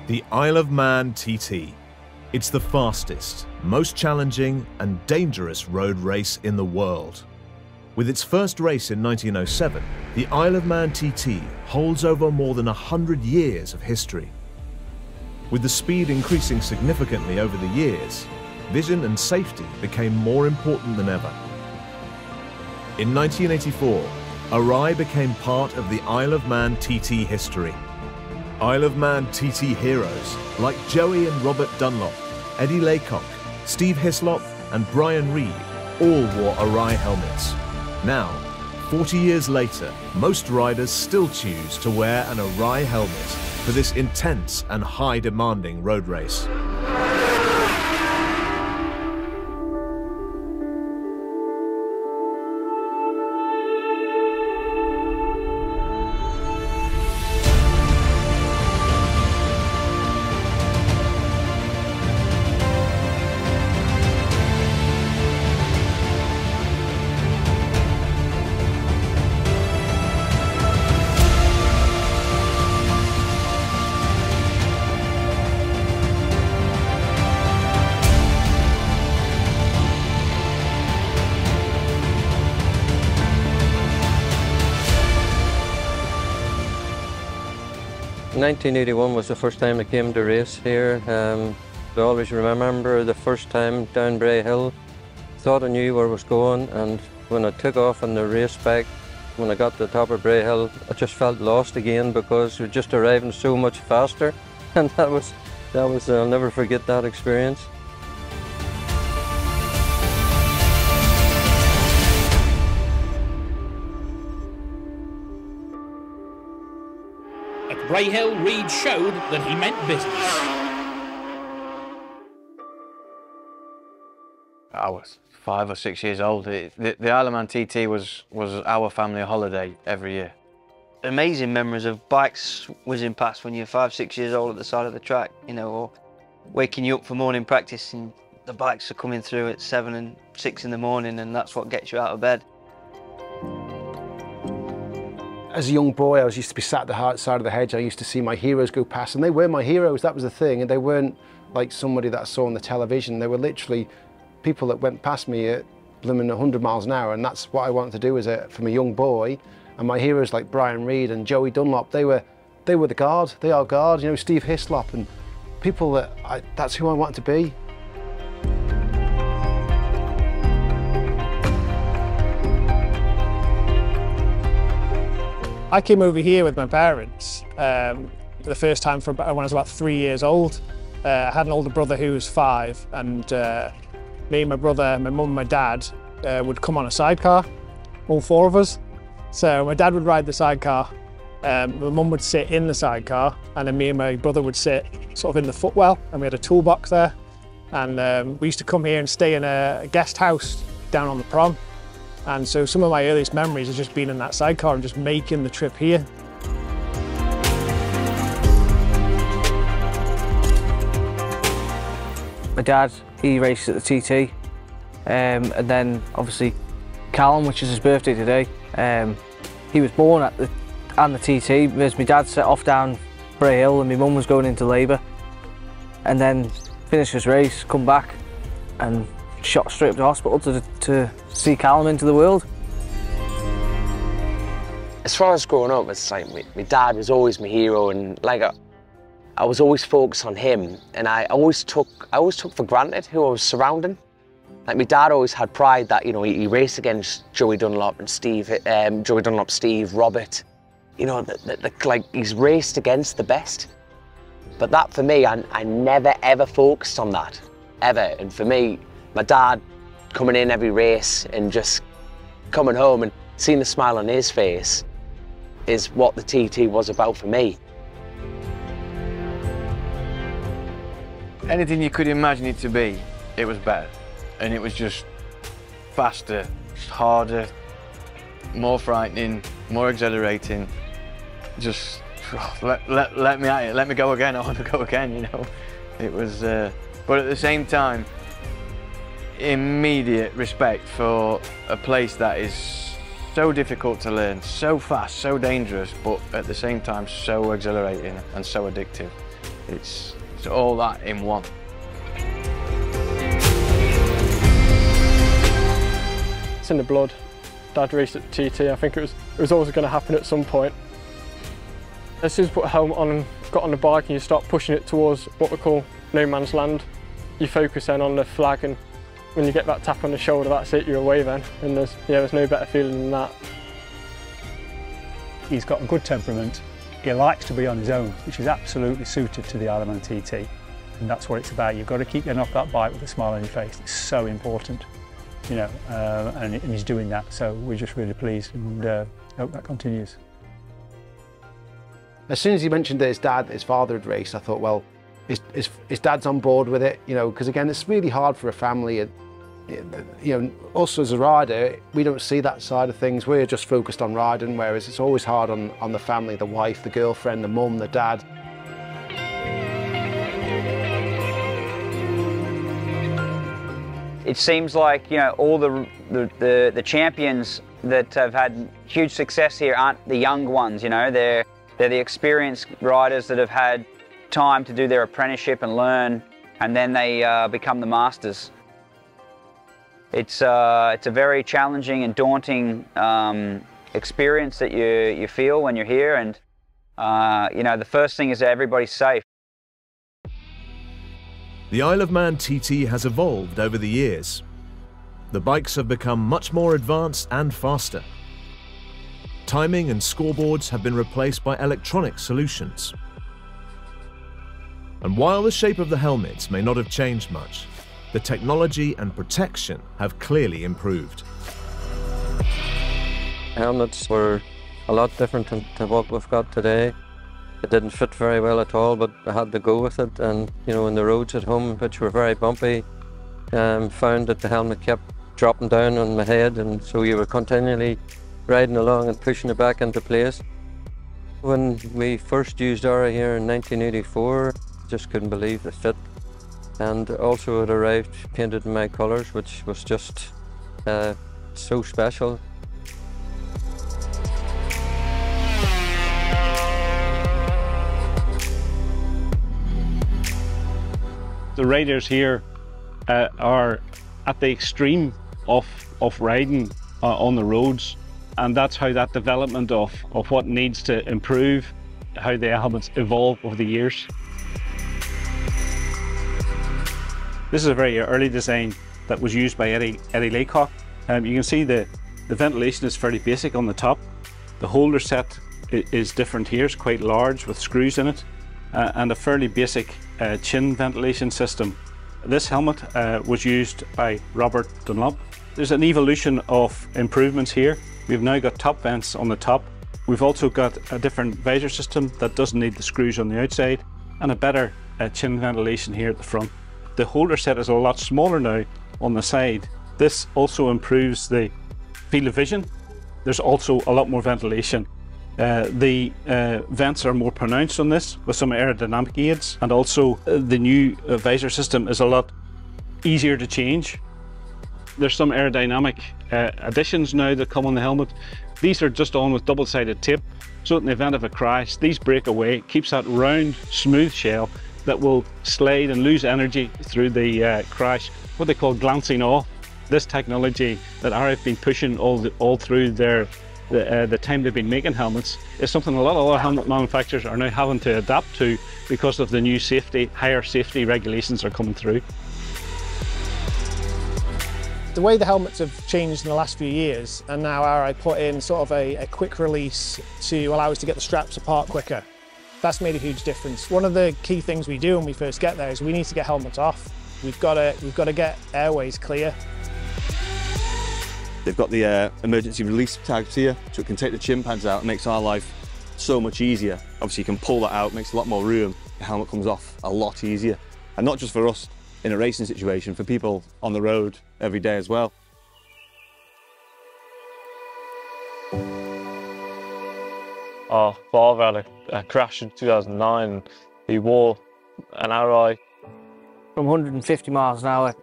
The Isle of Man TT. It's the fastest, most challenging and dangerous road race in the world. With its first race in 1907, the Isle of Man TT holds over more than 100 years of history. With the speed increasing significantly over the years, vision and safety became more important than ever. In 1984, Arai'nin became part of the Isle of Man TT history. Isle of Man TT heroes like Joey and Robert Dunlop, Eddie Laycock, Steve Hislop and Brian Reed all wore Arai'nin helmets. Now, 40 years later, most riders still choose to wear an Arai'nin helmet for this intense and high-demanding road race. In 1981 was the first time I came to race here. I always remember the first time down Bray Hill. Thought I knew where I was going, and when I took off on the race bike, when I got to the top of Bray Hill, I just felt lost again because we were just arriving so much faster, and that was I'll never forget that experience. At Bray Hill, Reed showed that he meant business. I was 5 or 6 years old. The Isle of Man TT was our family holiday every year. Amazing memories of bikes whizzing past when you're 5, 6 years old at the side of the track, you know, or waking you up for morning practice and the bikes are coming through at 7 and 6 in the morning, and that's what gets you out of bed. As a young boy, I used to be sat at the side of the hedge. I used to see my heroes go past, and they were my heroes. That was the thing, and they weren't like somebody that I saw on the television. They were literally people that went past me at blooming 100 miles an hour, and that's what I wanted to do from a young boy. And my heroes like Brian Reed and Joey Dunlop, they were the guard. They are guard. You know, Steve Hislop and people that's who I wanted to be. I came over here with my parents the first time when I was about 3 years old. I had an older brother who was 5, and me and my brother, my mum and my dad would come on a sidecar, all 4 of us. So my dad would ride the sidecar, my mum would sit in the sidecar, and then me and my brother would sit sort of in the footwell, and we had a toolbox there. And we used to come here and stay in a guest house down on the prom. And so some of my earliest memories is just being in that sidecar and just making the trip here. My dad, he races at the TT, and then obviously Callum, which is his birthday today, he was born at the TT, whereas my dad set off down Bray Hill and my mum was going into labour, and then finished his race, come back and shot straight up to hospital to see Callum into the world. As far as growing up, it's like my dad was always my hero, and like I was always focused on him, and I always took for granted who I was surrounding. Like my dad always had pride that, you know, he raced against Joey Dunlop and Steve, Steve, Robert. You know, like he's raced against the best. But that for me, I never ever focused on that, ever. And for me, my dad coming in every race and just coming home and seeing the smile on his face is what the TT was about for me. Anything you could imagine it to be, it was better. And it was just faster, harder, more frightening, more exhilarating. Just let me at it, let me go again, I want to go again, you know. It was, but at the same time, immediate respect for a place that is so difficult to learn, so fast, so dangerous, but at the same time so exhilarating and so addictive. It's all that in one. It's in the blood. Dad raced at TT. I think it was always going to happen at some point. As soon as you put a helmet on and got on the bike and you start pushing it towards what we call no man's land, you focus then on the flag, and when you get that tap on the shoulder, that's it, you're away then. And there's no better feeling than that. He's got a good temperament. He likes to be on his own, which is absolutely suited to the Isle of Man TT. And that's what it's about. You've got to keep getting off that bike with a smile on your face. It's so important, you know, and he's doing that. So we're just really pleased and hope that continues. As soon as he mentioned that his father had raced, I thought, well, his dad's on board with it, you know, because again, it's really hard for a family. You know, us as a rider, we don't see that side of things. We're just focused on riding, whereas it's always hard on the family, the wife, the girlfriend, the mum, the dad. It seems like, you know, all the champions that have had huge success here aren't the young ones, you know, they're the experienced riders that have had time to do their apprenticeship and learn, and then they become the masters. It's a very challenging and daunting experience that you feel when you're here, and you know, the first thing is that everybody's safe. The Isle of Man TT has evolved over the years. The bikes have become much more advanced and faster. Timing and scoreboards have been replaced by electronic solutions. And while the shape of the helmets may not have changed much, the technology and protection have clearly improved. Helmets were a lot different to what we've got today. It didn't fit very well at all, but I had to go with it. And you know, in the roads at home, which were very bumpy, found that the helmet kept dropping down on my head, and so you were continually riding along and pushing it back into place. When we first used Arai'nin here in 1984, just couldn't believe the fit. And also it arrived painted in my colours, which was just so special. The riders here are at the extreme of riding on the roads, and that's how that development of what needs to improve, how the helmets evolve over the years. This is a very early design that was used by Eddie Laycock. You can see the ventilation is fairly basic on the top. The holder set is different here, it's quite large with screws in it, and a fairly basic chin ventilation system. This helmet was used by Robert Dunlop. There's an evolution of improvements here. We've now got top vents on the top. We've also got a different visor system that doesn't need the screws on the outside, and a better chin ventilation here at the front. The holder set is a lot smaller now on the side. This also improves the field of vision. There's also a lot more ventilation. The vents are more pronounced on this with some aerodynamic aids, and also the new visor system is a lot easier to change. There's some aerodynamic additions now that come on the helmet. These are just on with double-sided tape, so in the event of a crash, these break away. It keeps that round, smooth shell that will slide and lose energy through the crash, what they call glancing off. This technology that Arai'nin have been pushing all through the time they've been making helmets is something a lot of other helmet manufacturers are now having to adapt to because of the new higher safety regulations are coming through. The way the helmets have changed in the last few years, and now Arai'nin put in sort of a quick release to allow us to get the straps apart quicker. That's made a huge difference. One of the key things we do when we first get there is we need to get helmets off. We've got to get airways clear. They've got the emergency release tags here, so it can take the chin pads out. It makes our life so much easier. Obviously you can pull that out, makes a lot more room. The helmet comes off a lot easier. And not just for us in a racing situation, for people on the road every day as well. Our father had a crash in 2009 and he wore an Arai'nin. From 150 miles an hour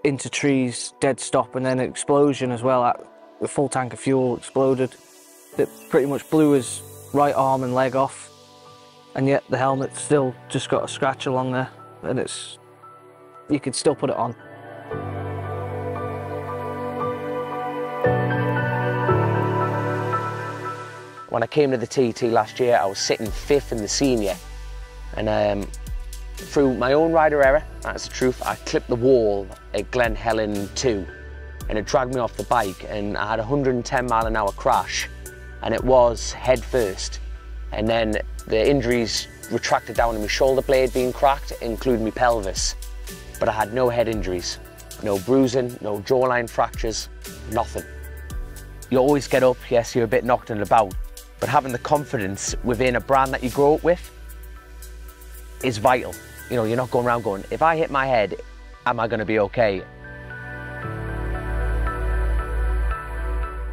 into trees, dead stop, and then an explosion as well. The full tank of fuel exploded. That pretty much blew his right arm and leg off. and yet the helmet's still just got a scratch along there, and you can still put it on. When I came to the TT last year, I was sitting 5th in the senior, and through my own rider error, that's the truth, I clipped the wall at Glen Helen 2, and it dragged me off the bike, and I had a 110-mile-an-hour crash, and it was head first. And then the injuries retracted down to my shoulder blade being cracked, including my pelvis. But I had no head injuries, no bruising, no jawline fractures, nothing. You always get up, yes, you're a bit knocked about, but having the confidence within a brand that you grow up with is vital. You know, you're not going around going, if I hit my head, am I going to be okay?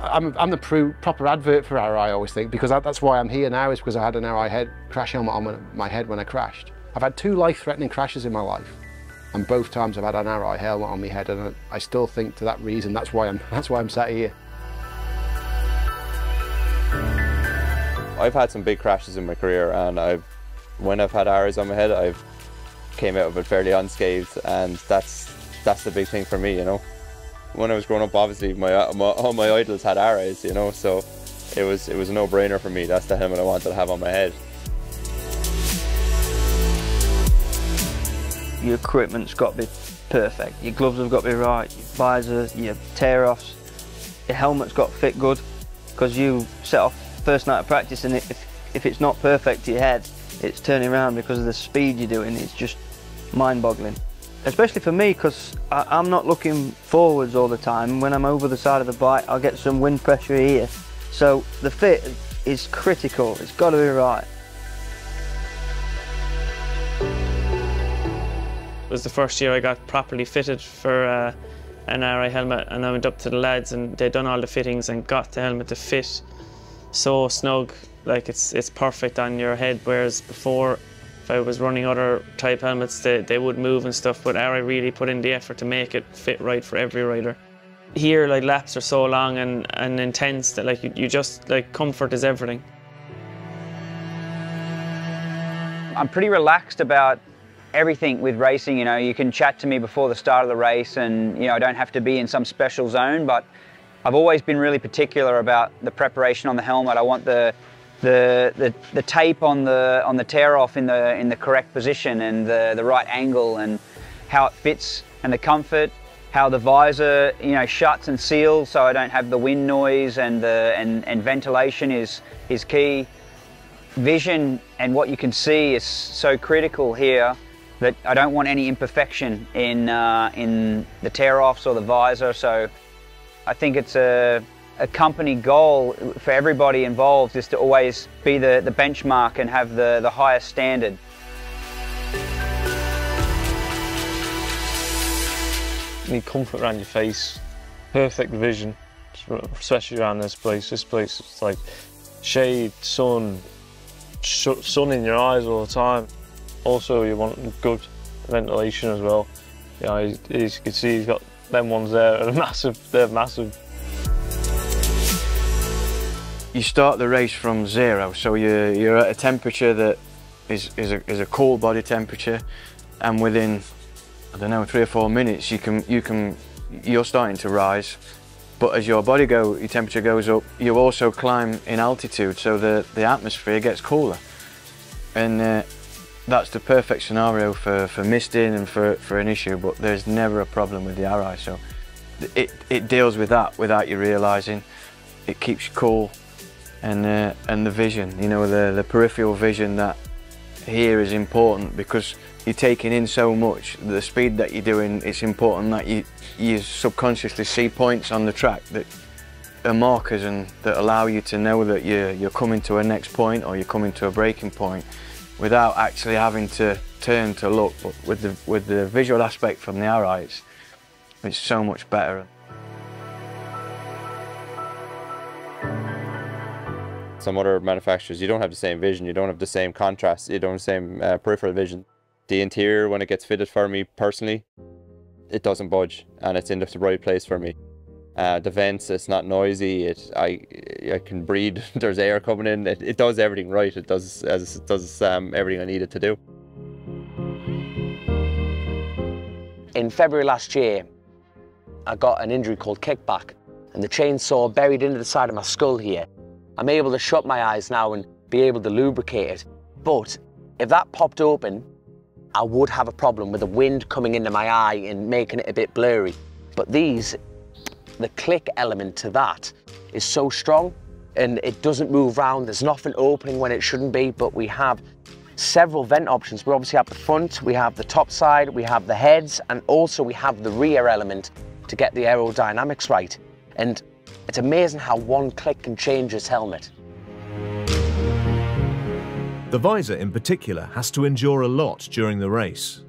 I'm the proper advert for Arai, I always think, because that's why I'm here now, is because I had an Arai crash helmet on my head when I crashed. I've had 2 life-threatening crashes in my life, and both times I've had an Arai helmet on my head, and I still think to that reason that's why I'm sat here. I've had some big crashes in my career, and when I've had arrows on my head, I've came out of it fairly unscathed, and that's the big thing for me, you know. When I was growing up, obviously all my idols had arrows, you know, so it was a no-brainer for me. That's the helmet I wanted to have on my head. Your equipment's got to be perfect. Your gloves have got to be right. Your visor, your tear-offs, your helmet's got to fit good, because you set off first night of practice, and if it's not perfect to your head, it's turning around because of the speed you're doing. It's just mind-boggling. Especially for me, because I'm not looking forwards all the time. When I'm over the side of the bike, I'll get some wind pressure here. So the fit is critical. It's got to be right. It was the first year I got properly fitted for an Arai helmet, and I went up to the lads and they'd done all the fittings and got the helmet to fit so snug, like it's perfect on your head, whereas before, if I was running other type helmets, they would move and stuff, but Arai really put in the effort to make it fit right for every rider. Here, like, laps are so long and intense that, like, you just, like, comfort is everything. I'm pretty relaxed about everything with racing, you know. You can chat to me before the start of the race, and, you know, I don't have to be in some special zone, but I've always been really particular about the preparation on the helmet. I want the tape on the tear off in the correct position, and the right angle, and how it fits, and the comfort, how the visor, you know, shuts and seals so I don't have the wind noise, and ventilation is key. Vision and what you can see is so critical here that I don't want any imperfection in the tear offs or the visor. So I think it's a company goal for everybody involved is to always be the benchmark and have the highest standard. You need comfort around your face, perfect vision, especially around this place. This place is like shade, sun in your eyes all the time. Also, you want good ventilation as well. You know, as you can see, he's got them ones there, they're massive. You start the race from 0, so you're at a temperature that is a cold body temperature, and within, I don't know, 3 or 4 minutes you're starting to rise. But as your temperature goes up, you also climb in altitude, so the atmosphere gets cooler, and that's the perfect scenario for misting and for an issue. But there's never a problem with the Arai, so it deals with that without you realising. It keeps you cool. And the vision, you know, the peripheral vision that here is important, because you're taking in so much. The speed that you're doing, it's important that you subconsciously see points on the track that are markers and that allow you to know that you're coming to a next point or you're coming to a breaking point without actually having to turn to look. But with the visual aspect from the Arai, it's so much better. Some other manufacturers, you don't have the same vision, you don't have the same contrast, you don't have the same peripheral vision. The interior, when it gets fitted for me personally, it doesn't budge, and it's in the right place for me. The vents, it's not noisy. I can breathe. There's air coming in. It does everything right. It does everything I need it to do. In February last year, I got an injury called kickback, and the chainsaw buried into the side of my skull here. I'm able to shut my eyes now and be able to lubricate it. But if that popped open, I would have a problem with the wind coming into my eye and making it a bit blurry. But the click element to that is so strong, and it doesn't move around. There's nothing opening when it shouldn't be, but we have several vent options. We obviously have the front, we have the top side, we have the heads, and also we have the rear element to get the aerodynamics right. And it's amazing how one click can change this helmet. The visor in particular has to endure a lot during the race.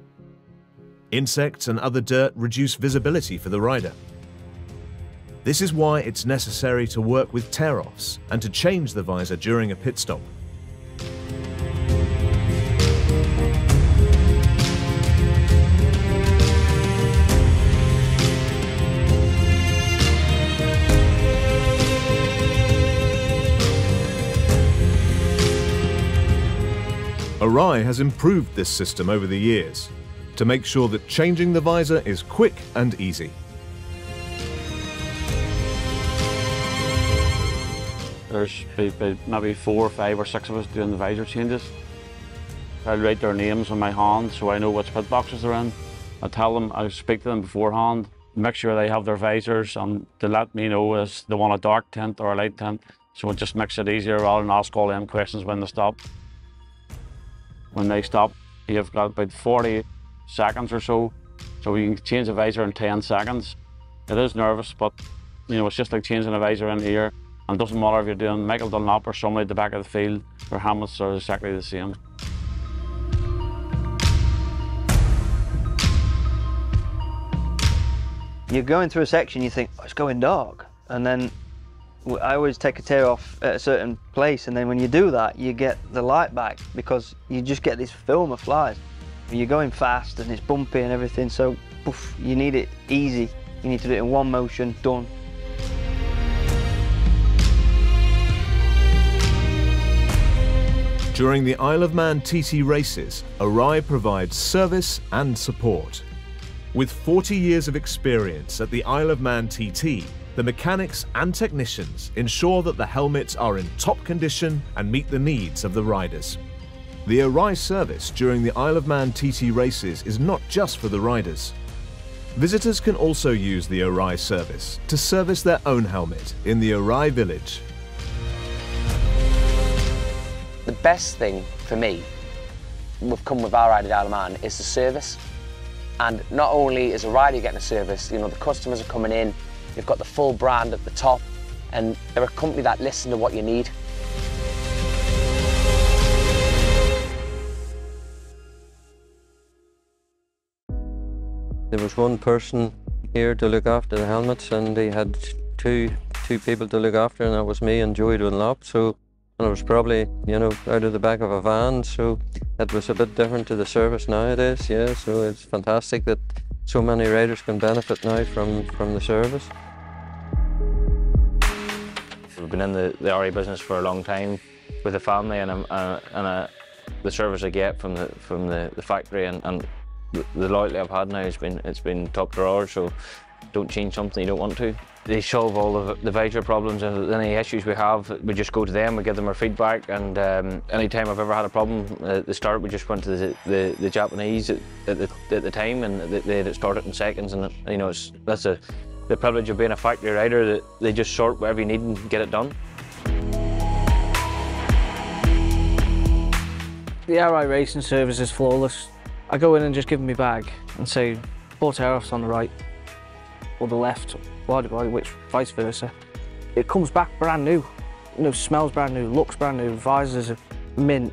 Insects and other dirt reduce visibility for the rider. This is why it's necessary to work with tear-offs and to change the visor during a pit stop. Arai has improved this system over the years to make sure that changing the visor is quick and easy. There's maybe 4, 5 or 6 of us doing the visor changes. I'll write their names on my hand so I know which pit boxes they're in. I tell them, I speak to them beforehand, make sure they have their visors, and to let me know if they want a dark tint or a light tint, so it just makes it easier rather than ask all them questions when they stop. When they stop, you've got about 40 seconds or so you can change the visor in 10 seconds. It is nervous, but you know, it's just like changing a visor in here. And it doesn't matter if you're doing Michael Dunlop or somebody at the back of the field, their helmets are exactly the same. You're going through a section, you think, oh, it's going dark. And then I always take a tear off at a certain place, and then when you do that, you get the light back because you just get this film of flies. You're going fast and it's bumpy and everything, so poof, you need it easy. You need to do it in one motion, done. During the Isle of Man TT races, Arai provides service and support. With 40 years of experience at the Isle of Man TT, the mechanics and technicians ensure that the helmets are in top condition and meet the needs of the riders. The Arai service during the Isle of Man TT races is not just for the riders. Visitors can also use the Arai service to service their own helmet in the Arai village. The best thing for me, we've come with our ride at Isle of Man, is the service. And not only is a rider getting a service, you know, the customers are coming in, you've got the full brand at the top, and they're a company that listen to what you need. There was one person here to look after the helmets, and they had two people to look after, and that was me and Joey Dunlop. And it was probably, you know, out of the back of a van, so it was a bit different to the service nowadays, yeah, so it's fantastic that so many riders can benefit now from the service. We've been in the RE business for a long time with the family, and the service I get from the factory and the loyalty I've had now it's been top drawer, so don't change something you don't want to. They solve all of the visor problems, and any issues we have, we just go to them, we give them our feedback, and any time I've ever had a problem at the start, we just went to the Japanese at the time, and they had started in seconds, and you know, that's the privilege of being a factory rider, that they just sort whatever you need and get it done. The Arai racing service is flawless. I go in and just give them my bag and say 4 tear-offs on the right or the left, which vice versa. It comes back brand new. You know, smells brand new, looks brand new, visors are mint.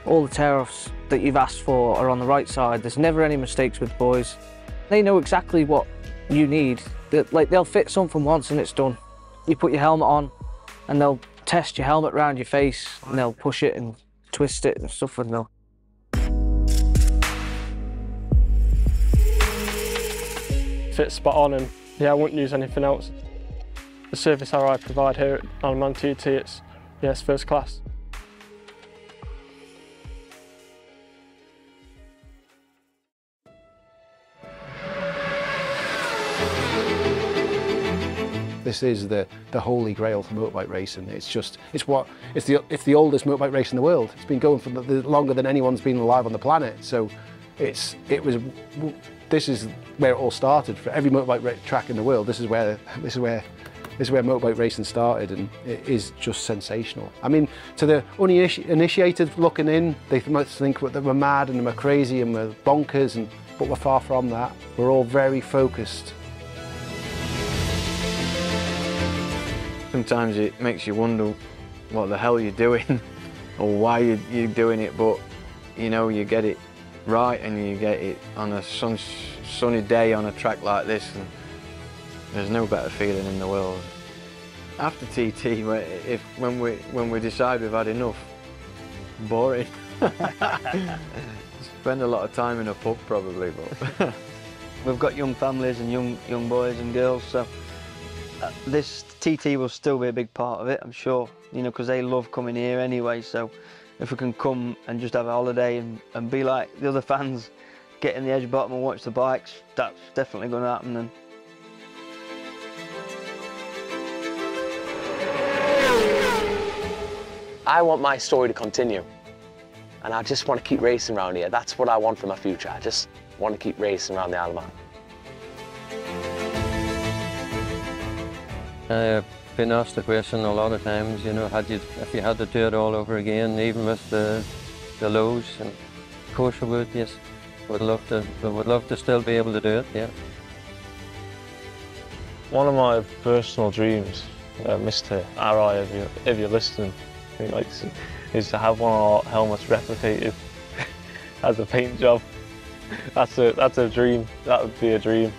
All the tear-offs that you've asked for are on the right side. There's never any mistakes with the boys. They know exactly what you need. They'll fit something once and it's done. You put your helmet on and they'll test your helmet around your face and they'll push it and twist it and stuff, and they'll fits spot on, and yeah, I wouldn't use anything else. the service Arai provide here at Isle of Man TT, it's first class. This is the holy grail for motorbike racing. It's the oldest motorbike race in the world. It's been going for longer than anyone's been alive on the planet. So this is where it all started. For every motorbike track in the world, this is where motorbike racing started, and it is just sensational. I mean, to the uninitiated looking in, they might think that we're mad and we're crazy and we're bonkers, but we're far from that. We're all very focused. Sometimes it makes you wonder what the hell you're doing or why you're doing it, but you know, you get it right and you get it on a sunny day on a track like this, and there's no better feeling in the world. After TT, when we decide we've had enough, boring. Spend a lot of time in a pub probably, but we've got young families and young boys and girls, so this TT will still be a big part of it, I'm sure, you know, because they love coming here anyway. So if we can come and just have a holiday and be like the other fans, get in the edge bottom and watch the bikes, that's definitely going to happen then. I want my story to continue, and I just want to keep racing around here. That's what I want for my future. I just want to keep racing around the Isle of Man. I've been asked the question a lot of times, you know, if you had to do it all over again, even with the lows, and of course I would, yes. Would love to still be able to do it, yeah. One of my personal dreams, Mr. Arai, if you're listening, is to have one of our helmets replicated as a paint job. That's a dream. That would be a dream.